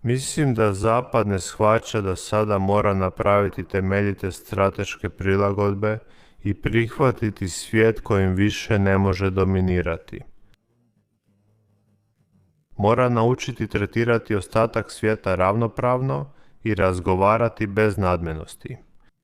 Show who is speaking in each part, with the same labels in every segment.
Speaker 1: Mislim da Zapad ne shvaća da sada mora napraviti temeljite strateške prilagodbe i prihvatiti svijet kojim više ne može dominirati. Mora naučiti tretirati ostatak svijeta ravnopravno i razgovarati bez nadmenosti.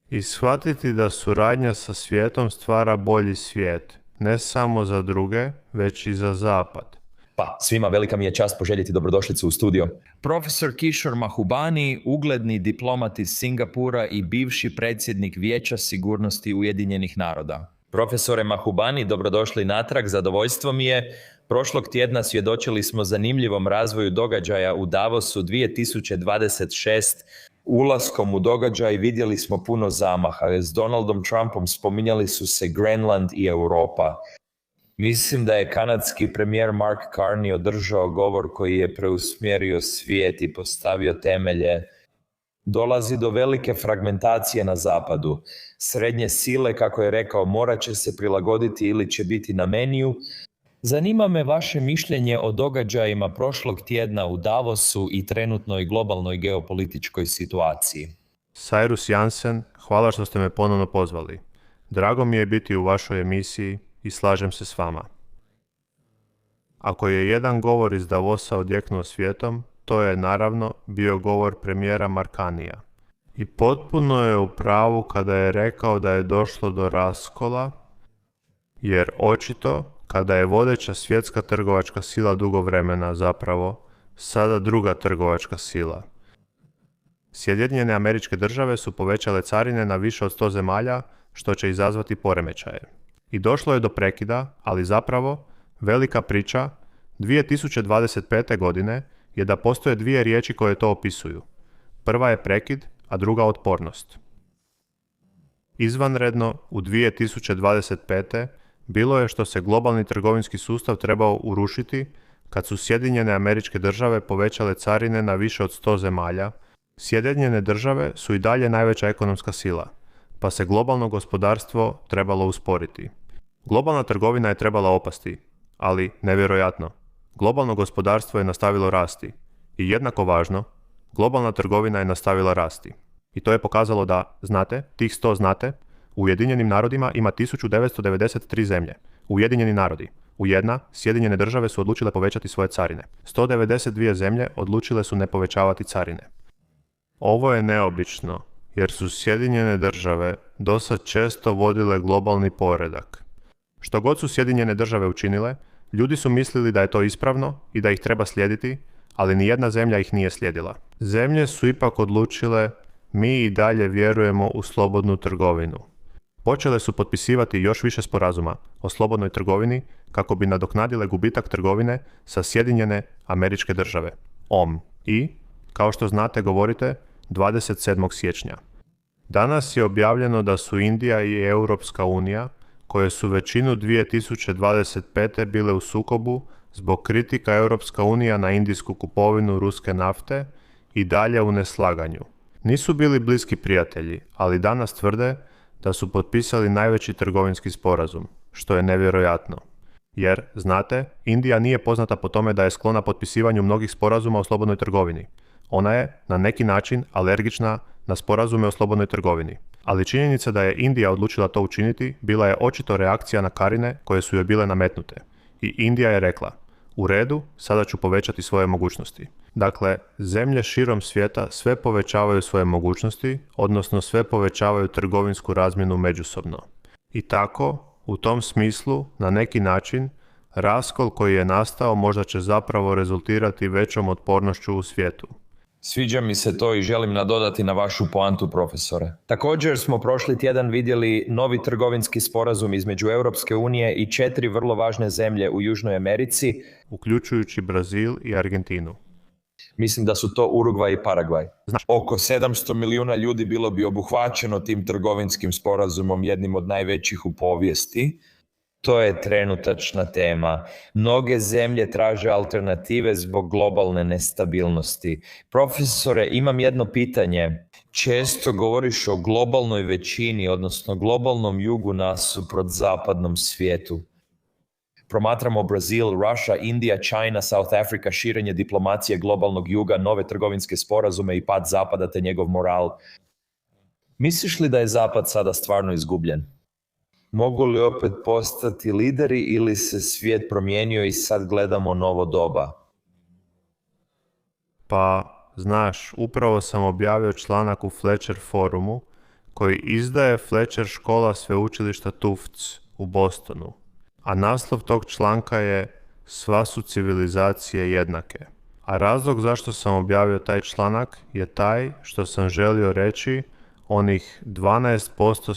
Speaker 1: I shvatiti da suradnja sa svijetom stvara bolji svijet, ne samo za druge, već i za Zapad.
Speaker 2: Pa, svima velika mi je čast poželjeti dobrodošlicu u studio.
Speaker 3: Profesor Kishore Mahbubani, ugledni diplomat iz Singapura i bivši predsjednik Vijeća sigurnosti Ujedinjenih naroda.
Speaker 2: Profesore Mahbubani, dobrodošli natrag, zadovoljstvo mi je. Prošlog tjedna svjedočili smo zanimljivom razvoju događaja u Davosu 2026. Ulaskom u događaj vidjeli smo puno zamaha. S Donaldom Trumpom spominjali su se Grenland i Europa. Mislim da je kanadski premijer Mark Carney održao govor koji je preusmjerio svijet i postavio temelje. Dolazi do velike fragmentacije na zapadu. Srednje sile, kako je rekao, morat će se prilagoditi ili će biti na meniju. Zanima me vaše mišljenje o događajima prošlog tjedna u Davosu i trenutnoj globalnoj geopolitičkoj situaciji.
Speaker 1: Cyrus Jansen, hvala što ste me ponovno pozvali. Drago mi je biti u vašoj emisiji i slažem se s vama. Ako je jedan govor iz Davosa odjeknuo svijetom, to je naravno bio govor premijera Markanija. I potpuno je u pravu kada je rekao da je došlo do raskola, jer očito kada je vodeća svjetska trgovačka sila dugo vremena zapravo sada druga trgovačka sila. Sjedinjene Američke Države su povećale carine na više od 100 zemalja, što će izazvati poremećaje. I došlo je do prekida, ali zapravo velika priča 2025. godine je da postoje dvije riječi koje to opisuju. Prva je prekid, a druga otpornost. Izvanredno u 2025. bilo je što se globalni trgovinski sustav trebao urušiti kad su Sjedinjene Američke Države povećale carine na više od 100 zemalja. Sjedinjene Države su i dalje najveća ekonomska sila, pa se globalno gospodarstvo trebalo usporiti. Globalna trgovina je trebala opasti, ali nevjerojatno, globalno gospodarstvo je nastavilo rasti. I jednako važno, globalna trgovina je nastavila rasti. I to je pokazalo da, tih 100 u Ujedinjenim narodima ima 1993 zemlje. Ujedinjeni narodi. Sjedinjene Države su odlučile povećati svoje carine. 192 zemlje odlučile su ne povećavati carine. Ovo je neobično, jer su Sjedinjene Države dosad često vodile globalni poredak. Što god su Sjedinjene Države učinile, ljudi su mislili da je to ispravno i da ih treba slijediti, ali nijedna zemlja ih nije slijedila. Zemlje su ipak odlučile, mi i dalje vjerujemo u slobodnu trgovinu. Počele su potpisivati još više sporazuma o slobodnoj trgovini kako bi nadoknadile gubitak trgovine sa Sjedinjene Američke Države, OM. I, kao što znate, govorite, 27. siječnja. Danas je objavljeno da su Indija i Europska unija, koje su većinu 2025. bile u sukobu zbog kritika Europska unija na indijsku kupovinu ruske nafte, i dalje u neslaganju. Nisu bili bliski prijatelji, ali danas tvrde da su potpisali najveći trgovinski sporazum, što je nevjerojatno. Jer, Indija nije poznata po tome da je sklona potpisivanju mnogih sporazuma o slobodnoj trgovini. Ona je, na neki način, alergična na sporazume o slobodnoj trgovini. Ali činjenica da je Indija odlučila to učiniti bila je očito reakcija na carine koje su joj bile nametnute. I Indija je rekla, u redu, sada ću povećati svoje mogućnosti. Dakle, zemlje širom svijeta sve povećavaju svoje mogućnosti, odnosno sve povećavaju trgovinsku razmjenu međusobno. I tako, u tom smislu, na neki način, raskol koji je nastao možda će zapravo rezultirati većom otpornošću u svijetu.
Speaker 3: Sviđa mi se to i želim nadodati na vašu poantu, profesore. Također smo prošli tjedan vidjeli novi trgovinski sporazum između Europske unije i 4 vrlo važne zemlje u Južnoj Americi,
Speaker 1: uključujući Brazil i Argentinu.
Speaker 3: Mislim da su to Urugvaj i Paragvaj. Oko 700 milijuna ljudi bilo bi obuhvaćeno tim trgovinskim sporazumom, jednim od najvećih u povijesti. To je trenutačna tema. Mnoge zemlje traže alternative zbog globalne nestabilnosti. Profesore, imam jedno pitanje. Često govoriš o globalnoj većini, odnosno globalnom jugu nasuprot zapadnom svijetu.
Speaker 2: promatramo Brazil, Russia, Indija, China, South Africa, širenje diplomacije globalnog juga, nove trgovinske sporazume i pad zapada te njegov moral. Misliš li da je zapad sada stvarno izgubljen? Mogu li opet postati lideri ili se svijet promijenio i sad gledamo novo doba?
Speaker 1: Pa, znaš, upravo sam objavio članak u Fletcher forumu koji izdaje Fletcher škola sveučilišta Tufts u Bostonu. A naslov tog članka je Sva su civilizacije jednake. A razlog zašto sam objavio taj članak je taj što sam želio reći onih 12%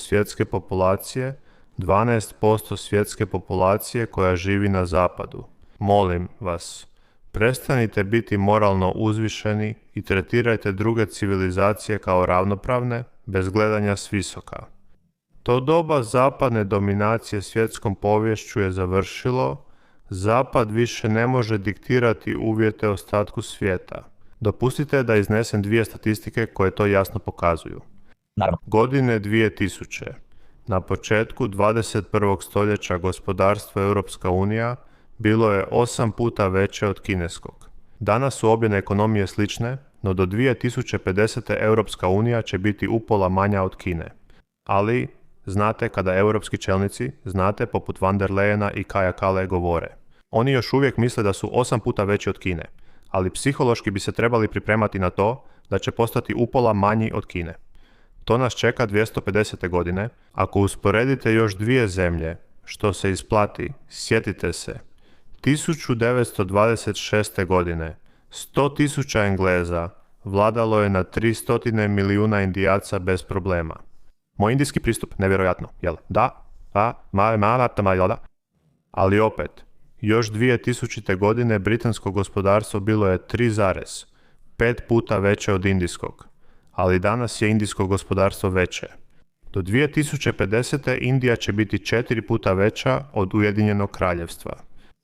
Speaker 1: svjetske populacije koja živi na zapadu. Molim vas, prestanite biti moralno uzvišeni i tretirajte druge civilizacije kao ravnopravne, bez gledanja s visoka. To doba zapadne dominacije svjetskom poviješću je završilo, zapad više ne može diktirati uvjete ostatku svijeta. Dopustite da iznesem 2 statistike koje to jasno pokazuju.
Speaker 2: Naravno.
Speaker 1: Godine 2000. Na početku 21. stoljeća gospodarstvo Europska unija bilo je 8 puta veće od kineskog. Danas su obje ekonomije slične, no do 2050. Europska unija će biti upola manja od Kine. Ali, znate kada europski čelnici, znate poput Van der Leyena i Kaja Kalle govore. Oni još uvijek misle da su 8 puta veći od Kine, ali psihološki bi se trebali pripremati na to da će postati upola manji od Kine. To nas čeka 250. godine. Ako usporedite još 2 zemlje, što se isplati, sjetite se. 1926. godine 100.000 Engleza vladalo je na 300 milijuna Indijaca bez problema. Moj indijski pristup, nevjerojatno, jel? Da, ali opet, još 2000. godine britansko gospodarstvo bilo je 3,5 puta veće od indijskog, ali danas je indijsko gospodarstvo veće. Do 2050. Indija će biti 4 puta veća od Ujedinjenog kraljevstva.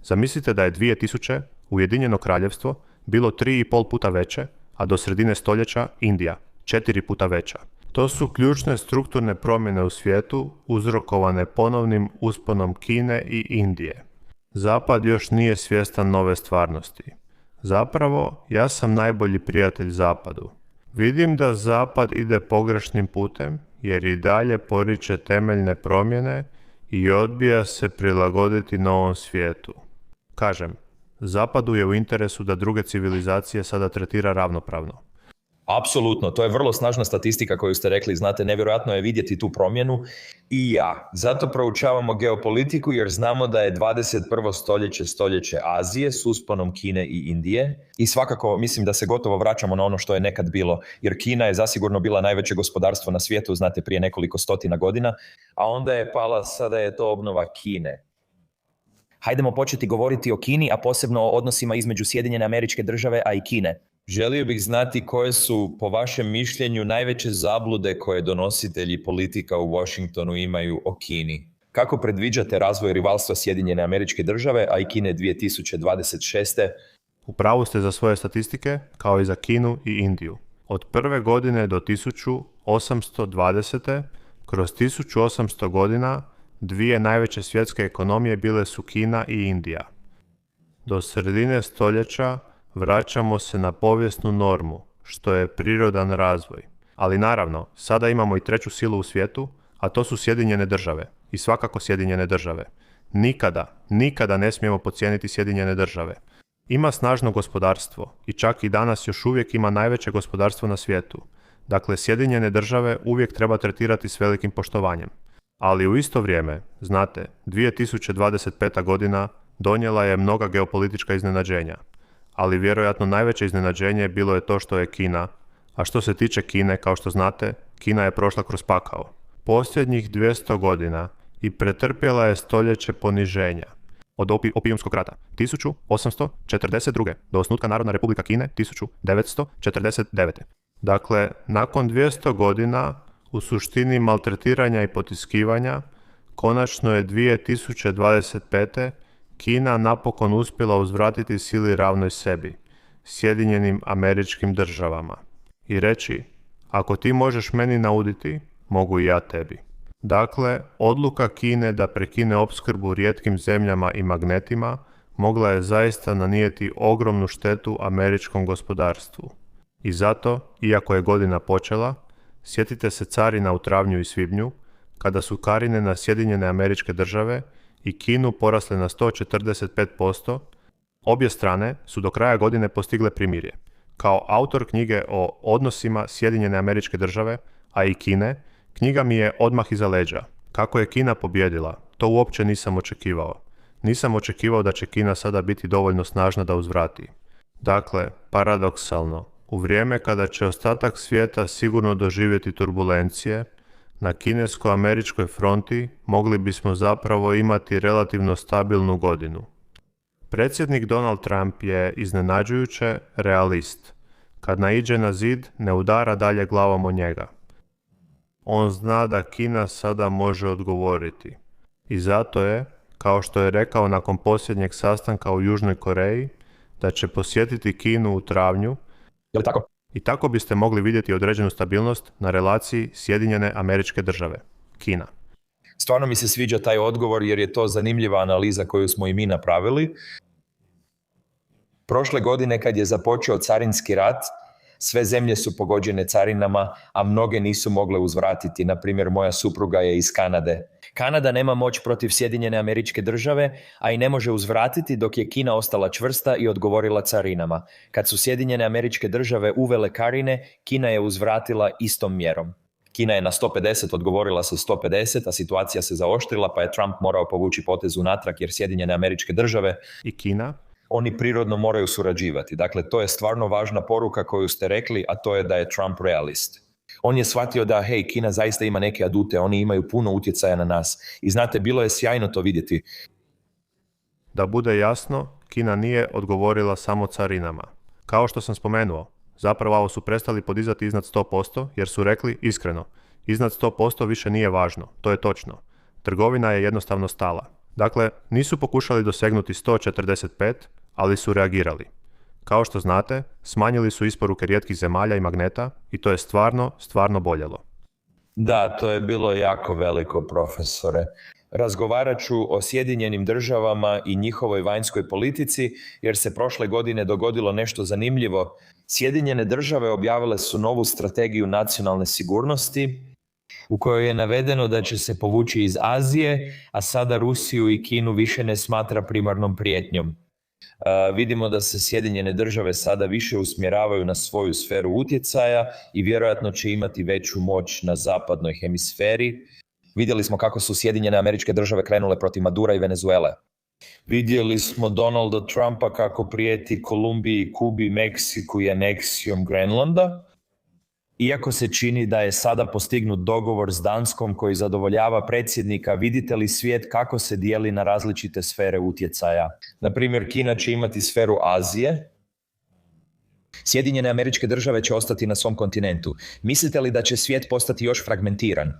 Speaker 1: Zamislite da je 2000 Ujedinjeno kraljevstvo bilo 3,5 puta veće, a do sredine stoljeća Indija 4 puta veća. To su ključne strukturne promjene u svijetu uzrokovane ponovnim usponom Kine i Indije. Zapad još nije svjestan nove stvarnosti. Zapravo, ja sam najbolji prijatelj Zapadu. Vidim da Zapad ide pogrešnim putem jer i dalje poriče temeljne promjene i odbija se prilagoditi novom svijetu. Kažem, Zapadu je u interesu da druge civilizacije sada tretira ravnopravno.
Speaker 2: Apsolutno, to je vrlo snažna statistika koju ste rekli, znate, nevjerojatno je vidjeti tu promjenu i ja. Zato proučavamo geopolitiku jer znamo da je 21. stoljeće Azije s usponom Kine i Indije i svakako mislim da se gotovo vraćamo na ono što je nekad bilo, jer Kina je zasigurno bila najveće gospodarstvo na svijetu, znate, prije nekoliko stotina godina, a onda je pala, sada je to obnova Kine. Hajdemo početi govoriti o Kini, a posebno o odnosima između Sjedinjene Američke Države, a i Kine. Želio bih znati koje su, po vašem mišljenju, najveće zablude koje donositelji politika u Washingtonu imaju o Kini. Kako predviđate razvoj rivalstva Sjedinjene Američke Države, a i Kine 2026.
Speaker 1: U pravu ste za svoje statistike, kao i za Kinu i Indiju. Od prve godine do 1820. kroz 1800 godina 2 najveće svjetske ekonomije bile su Kina i Indija. Do sredine stoljeća vraćamo se na povijesnu normu, što je prirodan razvoj. Ali naravno, sada imamo i treću silu u svijetu, a to su Sjedinjene Države. I svakako Sjedinjene Države. Nikada ne smijemo podcijeniti Sjedinjene Države. Ima snažno gospodarstvo i čak i danas još uvijek ima najveće gospodarstvo na svijetu. Dakle, Sjedinjene Države uvijek treba tretirati s velikim poštovanjem. Ali u isto vrijeme, znate, 2025. godina donijela je mnoga geopolitička iznenađenja. Ali vjerojatno najveće iznenađenje bilo je to što je Kina, a što se tiče Kine, kao što znate, Kina je prošla kroz pakao. Posljednjih 200 godina i pretrpjela je stoljeće poniženja. Od opijumskog rata 1842. do osnutka Narodna Republika Kine 1949. Dakle, nakon 200 godina u suštini maltretiranja i potiskivanja, konačno je 2025. Kina napokon uspjela uzvratiti sili ravnoj sebi, Sjedinjenim Američkim Državama, i reći, ako ti možeš meni nauditi, mogu i ja tebi. Dakle, odluka Kine da prekine opskrbu rijetkim zemljama i magnetima mogla je zaista nanijeti ogromnu štetu američkom gospodarstvu. I zato, iako je godina počela, sjetite se carina u travnju i svibnju, kada su carine na Sjedinjene Američke Države i Kinu porasle na 145%, obje strane su do kraja godine postigle primirje. Kao autor knjige o odnosima Sjedinjene Američke Države, a i Kine, knjiga mi je odmah iza leđa. Kako je Kina pobjedila, to uopće nisam očekivao. Nisam očekivao da će Kina sada biti dovoljno snažna da uzvrati. Dakle, paradoksalno, u vrijeme kada će ostatak svijeta sigurno doživjeti turbulencije, na kinesko-američkoj fronti mogli bismo zapravo imati relativno stabilnu godinu. Predsjednik Donald Trump je iznenađujuće realist. Kad naiđe na zid, ne udara dalje glavom o njega. On zna da Kina sada može odgovoriti. I zato je, kao što je rekao nakon posljednjeg sastanka u Južnoj Koreji, da će posjetiti Kinu u travnju.
Speaker 2: Je li tako?
Speaker 1: I tako biste mogli vidjeti određenu stabilnost na relaciji Sjedinjene Američke Države, Kina.
Speaker 2: Stvarno mi se sviđa taj odgovor jer je to zanimljiva analiza koju smo i mi napravili. Prošle godine kad je započeo carinski rat, sve zemlje su pogođene carinama, a mnoge nisu mogle uzvratiti. Na primjer, moja supruga je iz Kanade. Kanada nema moć protiv Sjedinjene Američke Države, a i ne može uzvratiti dok je Kina ostala čvrsta i odgovorila carinama. Kad su Sjedinjene Američke Države uvele carine, Kina je uzvratila istom mjerom. Kina je na 150 odgovorila sa 150, a situacija se zaoštrila, pa je Trump morao povući potez unatrag jer Sjedinjene Američke Države
Speaker 1: i Kina,
Speaker 2: oni prirodno moraju surađivati. Dakle, to je stvarno važna poruka koju ste rekli, a to je da je Trump realist. On je shvatio da, hej, Kina zaista ima neke adute, oni imaju puno utjecaja na nas. I znate, bilo je sjajno to vidjeti.
Speaker 1: Da bude jasno, Kina nije odgovorila samo carinama. Kao što sam spomenuo, zapravo su prestali podizati iznad 100% jer su rekli iskreno, iznad 100% više nije važno, to je točno. Trgovina je jednostavno stala. Dakle, nisu pokušali dosegnuti 145, ali su reagirali. Kao što znate, smanjili su isporuke rijetkih zemalja i magneta i to je stvarno boljelo.
Speaker 2: Da, to je bilo jako veliko, profesore. Razgovarat ću o Sjedinjenim Državama i njihovoj vanjskoj politici, jer se prošle godine dogodilo nešto zanimljivo. Sjedinjene Države objavile su novu strategiju nacionalne sigurnosti, u kojoj je navedeno da će se povući iz Azije, a sada Rusiju i Kinu više ne smatra primarnom prijetnjom. Vidimo da se Sjedinjene Države sada više usmjeravaju na svoju sferu utjecaja i vjerojatno će imati veću moć na zapadnoj hemisferi. Vidjeli smo kako su Sjedinjene Američke Države krenule protiv Madura i Venezuele. Vidjeli smo Donalda Trumpa kako prijeti Kolumbiji, Kubi, Meksiku i aneksijom Grenlanda. Iako se čini da je sada postignut dogovor s Danskom koji zadovoljava predsjednika, vidite li svijet kako se dijeli na različite sfere utjecaja? Na primjer, Kina će imati sferu Azije. Sjedinjene Američke Države će ostati na svom kontinentu. Mislite li da će svijet postati još fragmentiran?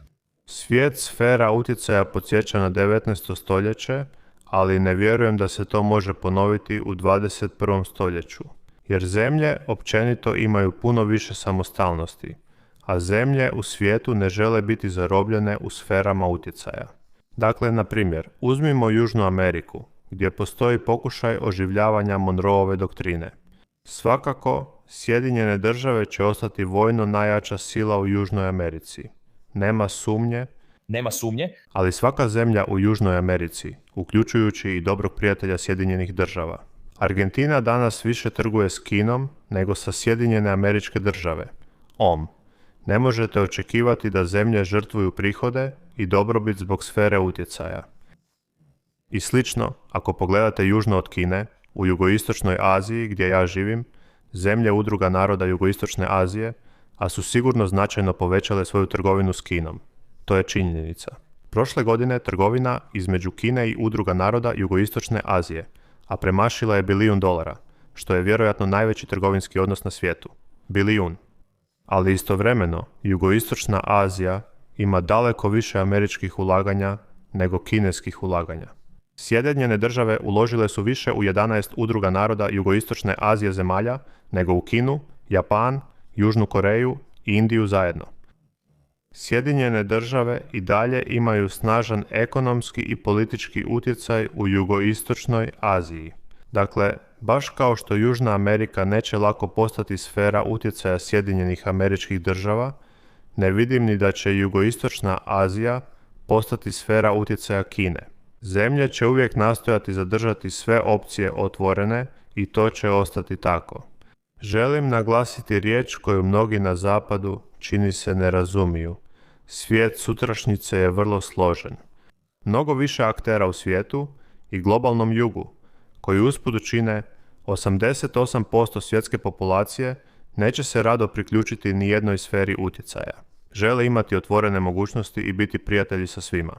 Speaker 1: Svijet sfera utjecaja podsjeća na 19. stoljeće, ali ne vjerujem da se to može ponoviti u 21. stoljeću. Jer zemlje općenito imaju puno više samostalnosti, a zemlje u svijetu ne žele biti zarobljene u sferama utjecaja. Dakle, na primjer, uzmimo Južnu Ameriku, gdje postoji pokušaj oživljavanja Monroeove doktrine. Svakako, Sjedinjene Države će ostati vojno najjača sila u Južnoj Americi. Nema sumnje, ali svaka zemlja u Južnoj Americi, uključujući i dobrog prijatelja Sjedinjenih Država. Argentina danas više trguje s Kinom nego sa Sjedinjene Američke Države. Ne možete očekivati da zemlje žrtvuju prihode i dobrobit zbog sfere utjecaja. I slično, ako pogledate južno od Kine, u jugoistočnoj Aziji gdje ja živim, zemlje Udruga naroda jugoistočne Azije, a su sigurno značajno povećale svoju trgovinu s Kinom. To je činjenica. Prošle godine trgovina između Kine i Udruga naroda jugoistočne Azije, a premašila je $1 bilijun, što je vjerojatno najveći trgovinski odnos na svijetu. Bilijun. Ali istovremeno, jugoistočna Azija ima daleko više američkih ulaganja nego kineskih ulaganja. Sjedinjene Države uložile su više u 11 udruga naroda jugoistočne Azije zemalja nego u Kinu, Japan, Južnu Koreju i Indiju zajedno. Sjedinjene države i dalje imaju snažan ekonomski i politički utjecaj u jugoistočnoj Aziji. Dakle, baš kao što Južna Amerika neće lako postati sfera utjecaja Sjedinjenih Američkih Država, ne vidim ni da će jugoistočna Azija postati sfera utjecaja Kine. Zemlje će uvijek nastojati zadržati sve opcije otvorene i to će ostati tako. Želim naglasiti riječ koju mnogi na zapadu čini se ne razumiju. Svijet sutrašnjice je vrlo složen. Mnogo više aktera u svijetu i globalnom jugu, koji usput čine 88% svjetske populacije, neće se rado priključiti ni jednoj sferi utjecaja. Žele imati otvorene mogućnosti i biti prijatelji sa svima.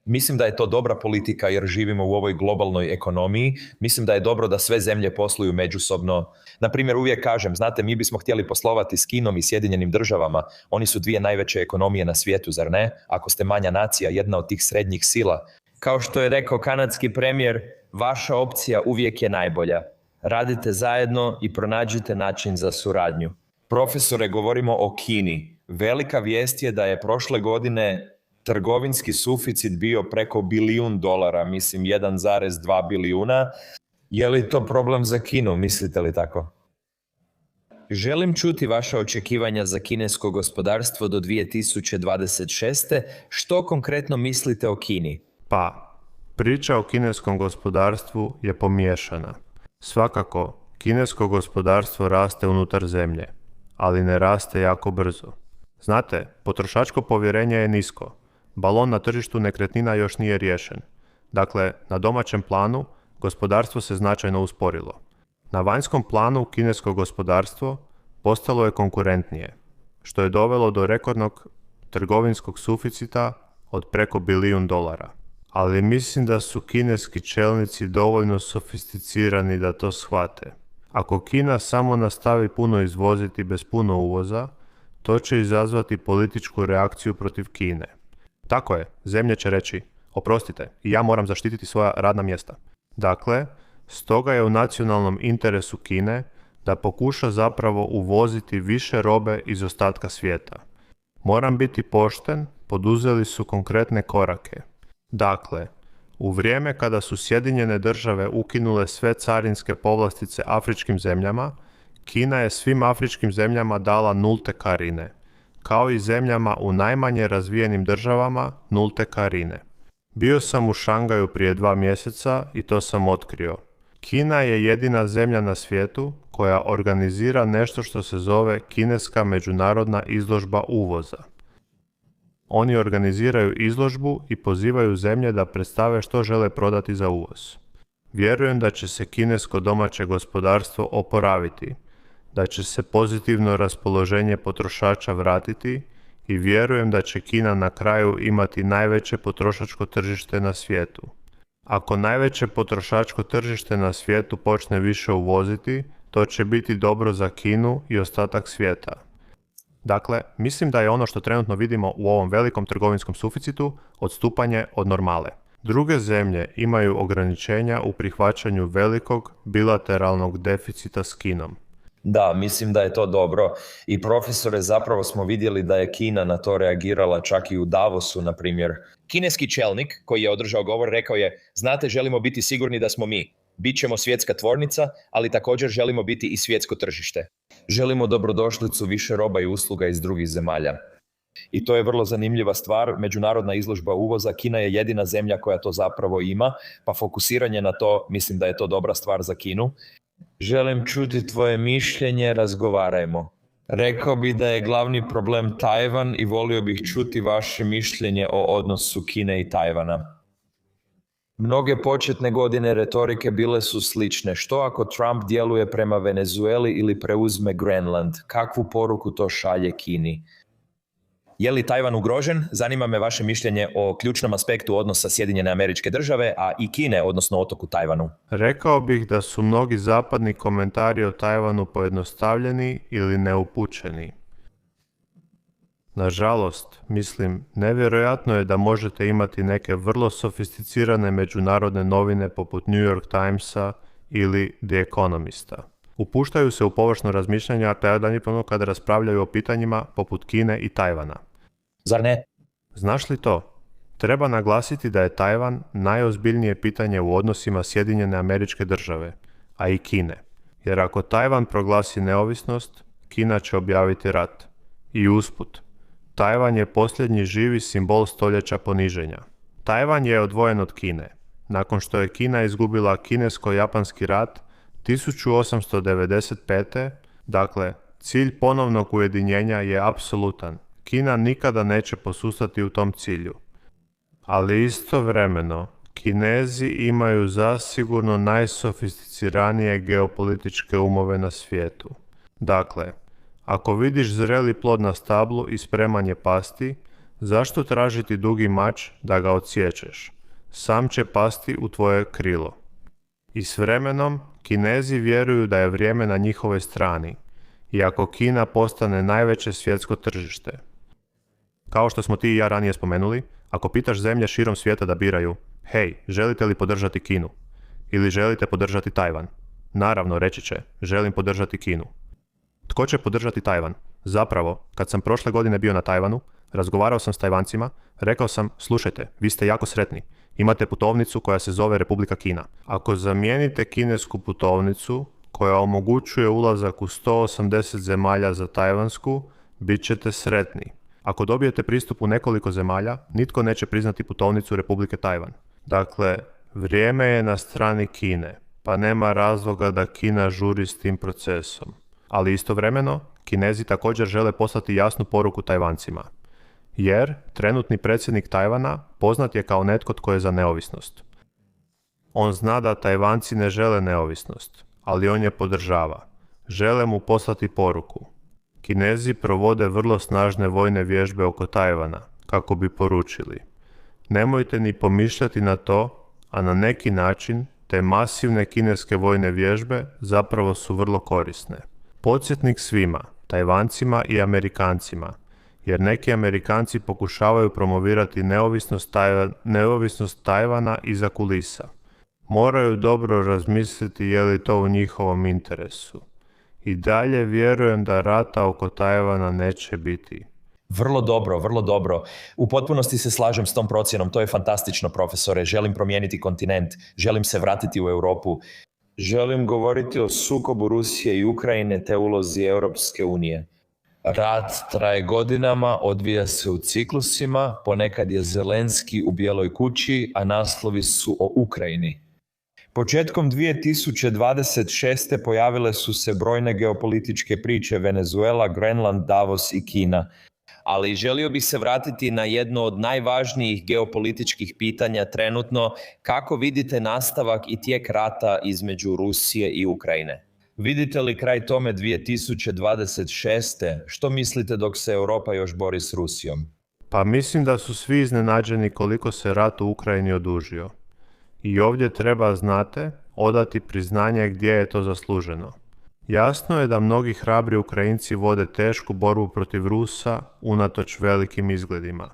Speaker 2: Mislim da je to dobra politika jer živimo u ovoj globalnoj ekonomiji. Mislim da je dobro da sve zemlje posluju međusobno. Na primjer, uvijek kažem, znate, mi bismo htjeli poslovati s Kinom i Sjedinjenim Državama. Oni su dvije najveće ekonomije na svijetu, zar ne? Ako ste manja nacija, jedna od tih srednjih sila. Kao što je rekao kanadski premijer, vaša opcija uvijek je najbolja. Radite zajedno i pronađite način za suradnju. Profesore, govorimo o Kini. Velika vijest je da je prošle godine trgovinski suficit bio preko $1 bilijun, mislim 1,2 bilijuna. Je li to problem za Kinu, mislite li tako? Želim čuti vaša očekivanja za kinesko gospodarstvo do 2026. Što konkretno mislite o Kini?
Speaker 1: Pa, priča o kineskom gospodarstvu je pomiješana. Svakako, kinesko gospodarstvo raste unutar zemlje, ali ne raste jako brzo. Znate, potrošačko povjerenje je nisko. Balon na tržištu nekretnina još nije riješen. Dakle, na domaćem planu gospodarstvo se značajno usporilo. Na vanjskom planu kinesko gospodarstvo postalo je konkurentnije, što je dovelo do rekordnog trgovinskog suficita od preko $1 bilijun. Ali mislim da su kineski čelnici dovoljno sofisticirani da to shvate. Ako Kina samo nastavi puno izvoziti bez puno uvoza, to će izazvati političku reakciju protiv Kine. Tako je, zemlje će reći, oprostite, i ja moram zaštititi svoja radna mjesta. Dakle, stoga je u nacionalnom interesu Kine da pokuša zapravo uvoziti više robe iz ostatka svijeta. Moram biti pošten, poduzeli su konkretne korake. Dakle, u vrijeme kada su Sjedinjene Države ukinule sve carinske povlastice afričkim zemljama, Kina je svim afričkim zemljama dala nulte carine, kao i zemljama u najmanje razvijenim državama nulte carine. Bio sam u Šangaju prije 2 mjeseca i to sam otkrio. Kina je jedina zemlja na svijetu koja organizira nešto što se zove Kineska međunarodna izložba uvoza. Oni organiziraju izložbu i pozivaju zemlje da predstave što žele prodati za uvoz. Vjerujem da će se kinesko domaće gospodarstvo oporaviti, da će se pozitivno raspoloženje potrošača vratiti i vjerujem da će Kina na kraju imati najveće potrošačko tržište na svijetu. Ako najveće potrošačko tržište na svijetu počne više uvoziti, to će biti dobro za Kinu i ostatak svijeta. Dakle, mislim da je ono što trenutno vidimo u ovom velikom trgovinskom suficitu odstupanje od normale. Druge zemlje imaju ograničenja u prihvaćanju velikog bilateralnog deficita s Kinom.
Speaker 2: Da, mislim da je to dobro. I profesore, zapravo smo vidjeli da je Kina na to reagirala čak i u Davosu, na primjer. Kineski čelnik koji je održao govor rekao je, znate, želimo biti sigurni da smo mi. Bićemo svjetska tvornica, ali također želimo biti i svjetsko tržište. Želimo dobrodošlicu više roba i usluga iz drugih zemalja. I to je vrlo zanimljiva stvar. Međunarodna izložba uvoza, Kina je jedina zemlja koja to zapravo ima, pa fokusiranje na to, mislim da je to dobra stvar za Kinu. Želim čuti tvoje mišljenje, razgovarajmo. Rekao bih da je glavni problem Tajvan i volio bih čuti vaše mišljenje o odnosu Kine i Tajvana. Mnoge početne godine retorike bile su slične. Što ako Trump djeluje prema Venezueli ili preuzme Grenland? Kakvu poruku to šalje Kini? Je li Tajvan ugrožen? Zanima me vaše mišljenje o ključnom aspektu odnosa Sjedinjene Američke Države, a i Kine, odnosno otoku Tajvanu.
Speaker 1: Rekao bih da su mnogi zapadni komentari o Tajvanu pojednostavljeni ili neupućeni. Nažalost, mislim, nevjerojatno je da možete imati neke vrlo sofisticirane međunarodne novine poput New York Timesa ili The Economista. Upuštaju se u površno razmišljanja tajvanima kada raspravljaju o pitanjima poput Kine i Tajvana.
Speaker 2: Zar ne?
Speaker 1: Znaš li to? Treba naglasiti da je Tajvan najozbiljnije pitanje u odnosima Sjedinjene Američke Države, a i Kine. Jer ako Tajvan proglasi neovisnost, Kina će objaviti rat. I usput, Tajvan je posljednji živi simbol stoljeća poniženja. Tajvan je odvojen od Kine. Nakon što je Kina izgubila kinesko-japanski rat 1895. Dakle, cilj ponovnog ujedinjenja je apsolutan. Kina nikada neće posustati u tom cilju. Ali istovremeno, Kinezi imaju zasigurno najsofisticiranije geopolitičke umove na svijetu. Dakle, ako vidiš zreli plod na stablu i spreman je pasti, zašto tražiti dugi mač da ga odsječeš? Sam će pasti u tvoje krilo. I s vremenom, Kinezi vjeruju da je vrijeme na njihovoj strani, i ako Kina postane najveće svjetsko tržište. Kao što smo ti i ja ranije spomenuli, ako pitaš zemlje širom svijeta da biraju, hej, želite li podržati Kinu? Ili želite podržati Tajvan? Naravno, reći će, želim podržati Kinu. Tko će podržati Tajvan? Zapravo, kad sam prošle godine bio na Tajvanu, razgovarao sam s Tajvancima, rekao sam, slušajte, vi ste jako sretni, imate putovnicu koja se zove Republika Kina. Ako zamijenite kinesku putovnicu, koja omogućuje ulazak u 180 zemalja za tajvansku, bit ćete sretni. Ako dobijete pristup u nekoliko zemalja, nitko neće priznati putovnicu Republike Tajvan. Dakle, vrijeme je na strani Kine, pa nema razloga da Kina žuri s tim procesom. Ali istovremeno, Kinezi također žele poslati jasnu poruku Tajvancima. Jer trenutni predsjednik Tajvana poznat je kao netko tko je za neovisnost. On zna da Tajvanci ne žele neovisnost, ali on je podržava. Žele mu poslati poruku. Kinezi provode vrlo snažne vojne vježbe oko Tajvana, kako bi poručili. Nemojte ni pomišljati na to, a na neki način te masivne kineske vojne vježbe zapravo su vrlo korisne. Podsjetnik svima, Tajvancima i Amerikancima, jer neki Amerikanci pokušavaju promovirati neovisnost Tajvana iza kulisa. Moraju dobro razmisliti je li to u njihovom interesu. I dalje vjerujem da rata oko Tajvana neće biti.
Speaker 2: Vrlo dobro, vrlo dobro. U potpunosti se slažem s tom procjenom, to je fantastično, profesore. Želim promijeniti kontinent, želim se vratiti u Europu.
Speaker 3: Želim govoriti o sukobu Rusije i Ukrajine te ulozi Europske unije.
Speaker 2: Rat traje godinama, odvija se u ciklusima, ponekad je Zelenski u Bijeloj kući, a naslovi su o Ukrajini.
Speaker 3: Početkom 2026. pojavile su se brojne geopolitičke priče Venezuela, Grenland, Davos i Kina.
Speaker 2: Ali želio bih se vratiti na jedno od najvažnijih geopolitičkih pitanja trenutno, kako vidite nastavak i tijek rata između Rusije i Ukrajine? Vidite li kraj tome 2026. Što mislite dok se Europa još bori s Rusijom?
Speaker 1: Pa mislim da su svi iznenađeni koliko se rat u Ukrajini odužio. I ovdje treba, znate, odati priznanje gdje je to zasluženo. Jasno je da mnogi hrabri Ukrajinci vode tešku borbu protiv Rusa unatoč velikim izgledima.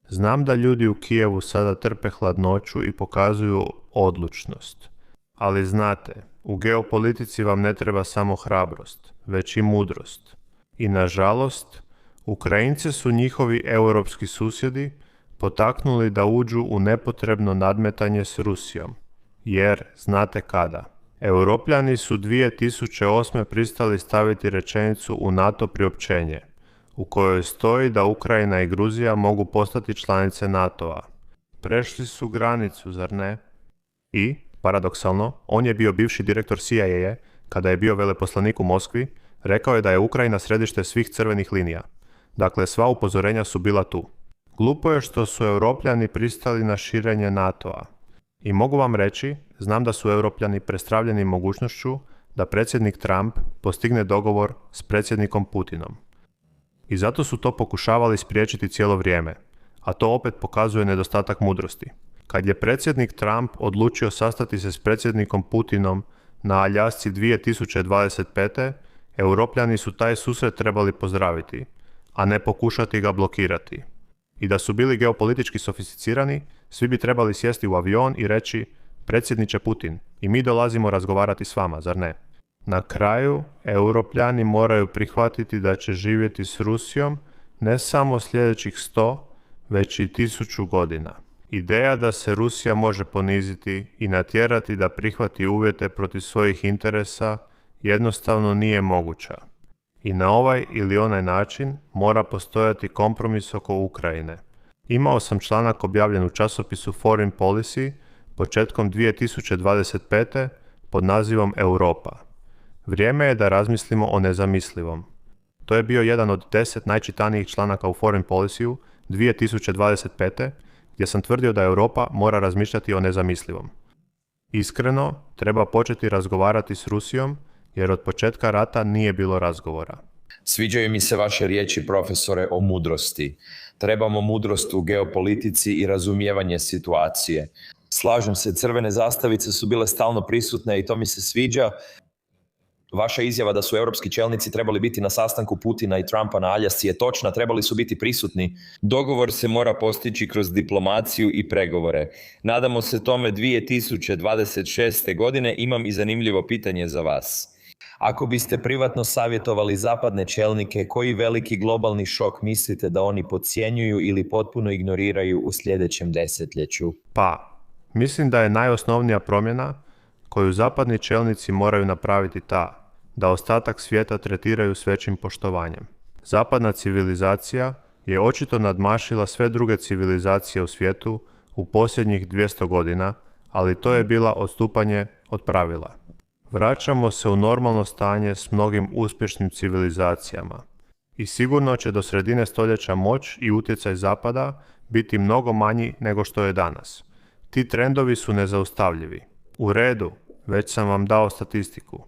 Speaker 1: Znam da ljudi u Kijevu sada trpe hladnoću i pokazuju odlučnost. Ali znate, u geopolitici vam ne treba samo hrabrost, već i mudrost. I nažalost, Ukrajince su njihovi europski susjedi potaknuli da uđu u nepotrebno nadmetanje s Rusijom. Jer, znate kada? Europljani su 2008. pristali staviti rečenicu u NATO priopćenje, u kojoj stoji da Ukrajina i Gruzija mogu postati članice NATO-a. Prešli su granicu, zar ne? I, paradoksalno, on je bio bivši direktor CIA-a, kada je bio veleposlanik u Moskvi, rekao je da je Ukrajina središte svih crvenih linija. Dakle, sva upozorenja su bila tu. Glupo je što su Europljani pristali na širenje NATO-a. I mogu vam reći, znam da su Europljani prestravljeni mogućnošću da predsjednik Trump postigne dogovor s predsjednikom Putinom. I zato su to pokušavali spriječiti cijelo vrijeme, a to opet pokazuje nedostatak mudrosti. Kad je predsjednik Trump odlučio sastati se s predsjednikom Putinom na Aljasci 2025. Europljani su taj susret trebali pozdraviti, a ne pokušati ga blokirati. I da su bili geopolitički sofisticirani, svi bi trebali sjesti u avion i reći: predsjedniče Putin, i mi dolazimo razgovarati s vama, zar ne? Na kraju, Europljani moraju prihvatiti da će živjeti s Rusijom ne samo sljedećih 100, već i 1000 godina. Ideja da se Rusija može poniziti i natjerati da prihvati uvjete protiv svojih interesa jednostavno nije moguća. I na ovaj ili onaj način mora postojati kompromis oko Ukrajine. Imao sam članak objavljen u časopisu Foreign Policy početkom 2025. pod nazivom Europa. Vrijeme je da razmislimo o nezamislivom. To je bio jedan od 10 najčitanijih članaka u Foreign Policy-u 2025. gdje sam tvrdio da Europa mora razmišljati o nezamislivom. Iskreno, treba početi razgovarati s Rusijom, jer od početka rata nije bilo razgovora.
Speaker 3: Sviđaju mi se vaše riječi, profesore, o mudrosti. Trebamo mudrost u geopolitici i razumijevanje situacije. Slažem se, crvene zastavice su bile stalno prisutne i to mi se sviđa. Vaša izjava da su europski čelnici trebali biti na sastanku Putina i Trumpa na Aljasci je točna, trebali su biti prisutni. Dogovor se mora postići kroz diplomaciju i pregovore. Nadamo se tome 2026. godine. Imam i zanimljivo pitanje za vas. Ako biste privatno savjetovali zapadne čelnike, koji veliki globalni šok mislite da oni podcjenjuju ili potpuno ignoriraju u sljedećem desetljeću?
Speaker 1: Pa, mislim da je najosnovnija promjena koju zapadni čelnici moraju napraviti ta, da ostatak svijeta tretiraju s većim poštovanjem. Zapadna civilizacija je očito nadmašila sve druge civilizacije u svijetu u posljednjih 200 godina, ali to je bila odstupanje od pravila. Vraćamo se u normalno stanje s mnogim uspješnim civilizacijama. I sigurno će do sredine stoljeća moć i utjecaj Zapada biti mnogo manji nego što je danas. Ti trendovi su nezaustavljivi. U redu, već sam vam dao statistiku.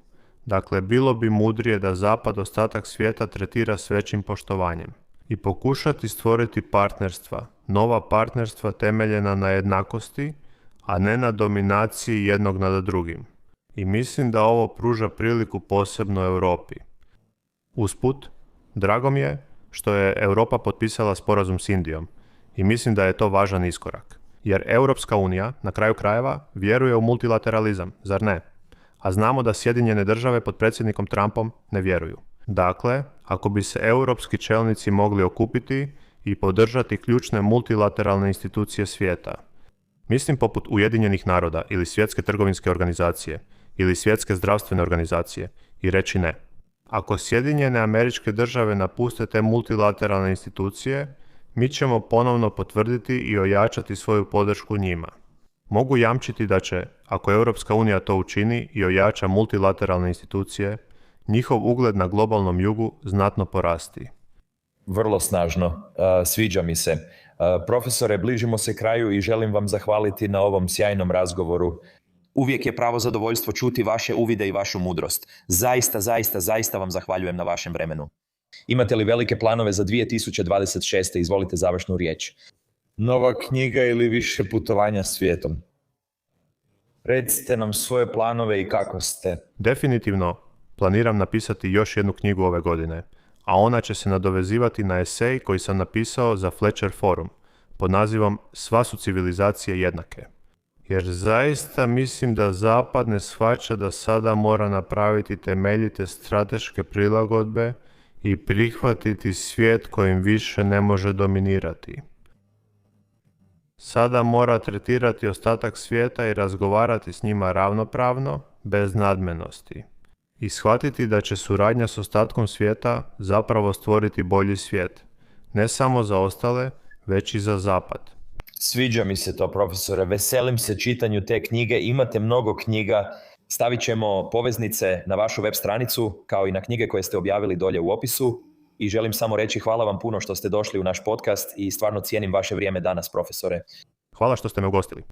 Speaker 1: Dakle, bilo bi mudrije da Zapad ostatak svijeta tretira s većim poštovanjem i pokušati stvoriti partnerstva, nova partnerstva temeljena na jednakosti, a ne na dominaciji jednog nad drugim. I mislim da ovo pruža priliku posebno Europi. Usput, drago mi je što je Europa potpisala sporazum s Indijom i mislim da je to važan iskorak. Jer Europska unija, na kraju krajeva, vjeruje u multilateralizam, zar ne? A znamo da Sjedinjene države pod predsjednikom Trumpom ne vjeruju. Dakle, ako bi se europski čelnici mogli okupiti i podržati ključne multilateralne institucije svijeta, mislim poput Ujedinjenih naroda ili Svjetske trgovinske organizacije ili Svjetske zdravstvene organizacije, i reći ne. Ako Sjedinjene Američke Države napuste te multilateralne institucije, mi ćemo ponovno potvrditi i ojačati svoju podršku njima. Mogu jamčiti da će, ako Europska unija to učini i ojača multilateralne institucije, njihov ugled na globalnom jugu znatno porasti.
Speaker 3: Vrlo snažno. Sviđa mi se. Profesore, bližimo se kraju i želim vam zahvaliti na ovom sjajnom razgovoru.
Speaker 2: Uvijek je pravo zadovoljstvo čuti vaše uvide i vašu mudrost. Zaista vam zahvaljujem na vašem vremenu. Imate li velike planove za 2026. Izvolite završnu riječ.
Speaker 3: Nova knjiga ili više putovanja svijetom? Recite nam svoje planove i kako ste.
Speaker 1: Definitivno planiram napisati još jednu knjigu ove godine, a ona će se nadovezivati na esej koji sam napisao za Fletcher Forum pod nazivom Sva su civilizacije jednake. Jer zaista mislim da Zapad ne shvaća da sada mora napraviti temeljite strateške prilagodbe i prihvatiti svijet kojim više ne može dominirati. Sada mora tretirati ostatak svijeta i razgovarati s njima ravnopravno, bez nadmenosti. I shvatiti da će suradnja s ostatkom svijeta zapravo stvoriti bolji svijet. Ne samo za ostale, već i za Zapad.
Speaker 2: Sviđa mi se to, profesore. Veselim se čitanju te knjige. Imate mnogo knjiga. Stavit ćemo poveznice na vašu web stranicu, kao i na knjige koje ste objavili dolje u opisu. I želim samo reći hvala vam puno što ste došli u naš podcast i stvarno cijenim vaše vrijeme danas, profesore.
Speaker 1: Hvala što ste me ugostili.